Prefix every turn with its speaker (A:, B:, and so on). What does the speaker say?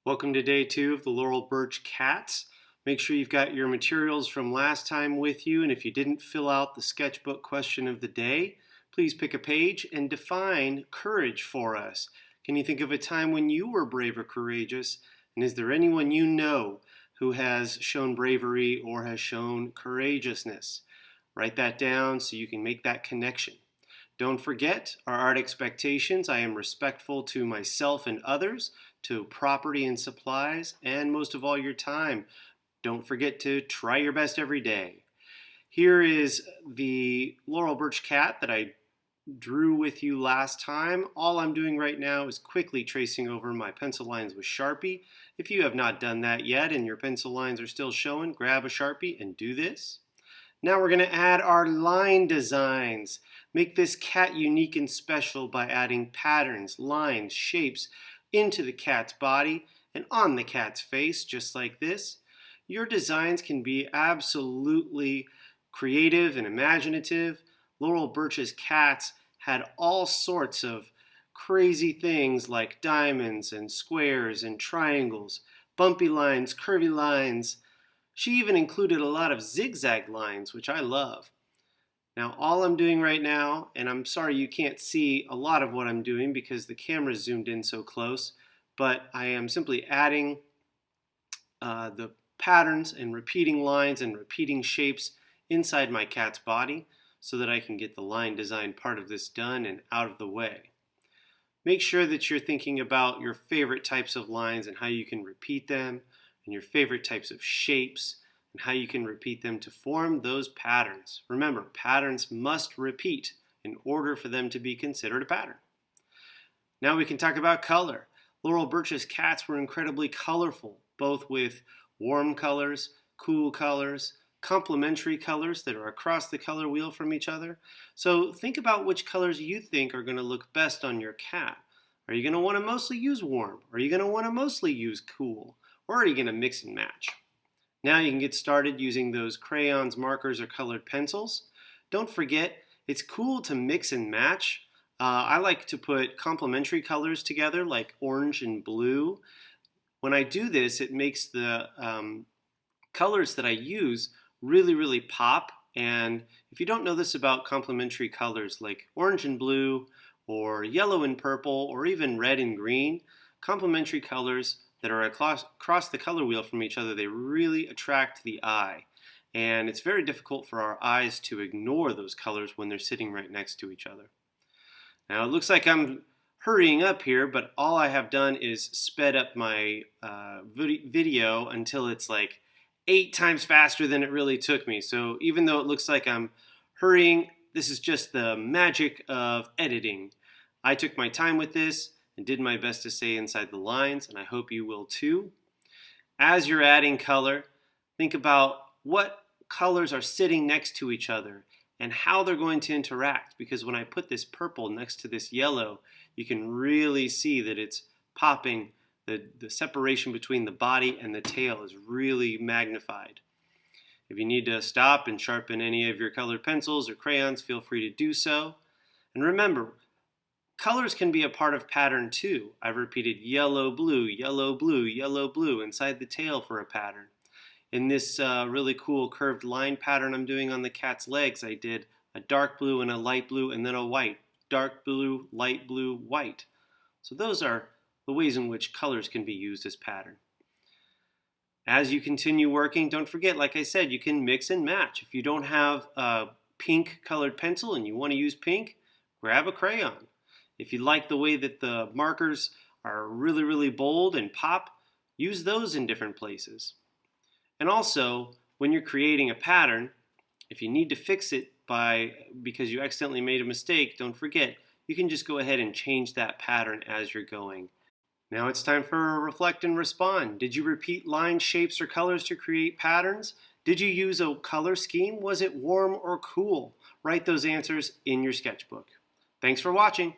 A: Welcome to day 2 of the Laurel Burch Cats. Make sure you've got your materials from last time with you, and if you didn't fill out the sketchbook question of the day, please pick a page and define courage for us. Can you think of a time when you were brave or courageous? And is there anyone you know who has shown bravery or has shown courageousness? Write that down so you can make that connection. Don't forget our art expectations. I am respectful to myself and others, to property and supplies, and most of all your time. Don't forget to try your best every day. Here is the Laurel Burch cat that I drew with you last time. All I'm doing right now is quickly tracing over my pencil lines with Sharpie. If you have not done that yet and your pencil lines are still showing, grab a Sharpie and do this. Now we're going to add our line designs. Make this cat unique and special by adding patterns, lines, shapes into the cat's body and on the cat's face, just like this. Your designs can be absolutely creative and imaginative. Laurel Burch's cats had all sorts of crazy things like diamonds and squares and triangles, bumpy lines, curvy lines. She even included a lot of zigzag lines, which I love. Now all I'm doing right now, and I'm sorry you can't see a lot of what I'm doing because the camera's zoomed in so close, but I am simply adding the patterns and repeating lines and repeating shapes inside my cat's body so that I can get the line design part of this done and out of the way. Make sure that you're thinking about your favorite types of lines and how you can repeat them, and your favorite types of shapes and how you can repeat them to form those patterns. Remember, patterns must repeat in order for them to be considered a pattern. Now we can talk about color. Laurel Burch's cats were incredibly colorful, both with warm colors, cool colors, complementary colors that are across the color wheel from each other. So think about which colors you think are going to look best on your cat. Are you going to want to mostly use warm? Are you going to want to mostly use cool? Or are you going to mix and match? Now you can get started using those crayons, markers, or colored pencils. Don't forget, it's cool to mix and match. I like to put complementary colors together like orange and blue. When I do this, it makes the colors that I use really pop. And if you don't know this about complementary colors like orange and blue, or yellow and purple, or even red and green, complementary colors that are across the color wheel from each other, they really attract the eye. And it's very difficult for our eyes to ignore those colors when they're sitting right next to each other. Now it looks like I'm hurrying up here, but all I have done is sped up my video until it's like 8 times faster than it really took me. So even though it looks like I'm hurrying, this is just the magic of editing. I took my time with this and did my best to stay inside the lines, and I hope you will too. As you're adding color, think about what colors are sitting next to each other and how they're going to interact, because when I put this purple next to this yellow, you can really see that it's popping. The separation between the body and the tail is really magnified. If you need to stop and sharpen any of your colored pencils or crayons, feel free to do so. And remember, colors can be a part of pattern too. I've repeated yellow, blue, yellow, blue, yellow, blue inside the tail for a pattern. In this really cool curved line pattern I'm doing on the cat's legs, I did a dark blue and a light blue and then a white. Dark blue, light blue, white. So those are the ways in which colors can be used as pattern. As you continue working, don't forget, like I said, you can mix and match. If you don't have a pink colored pencil and you want to use pink, grab a crayon. If you like the way that the markers are really bold and pop, use those in different places. And also, when you're creating a pattern, if you need to fix it because you accidentally made a mistake, don't forget, you can just go ahead and change that pattern as you're going. Now it's time for a reflect and respond. Did you repeat lines, shapes, or colors to create patterns? Did you use a color scheme? Was it warm or cool? Write those answers in your sketchbook. Thanks for watching.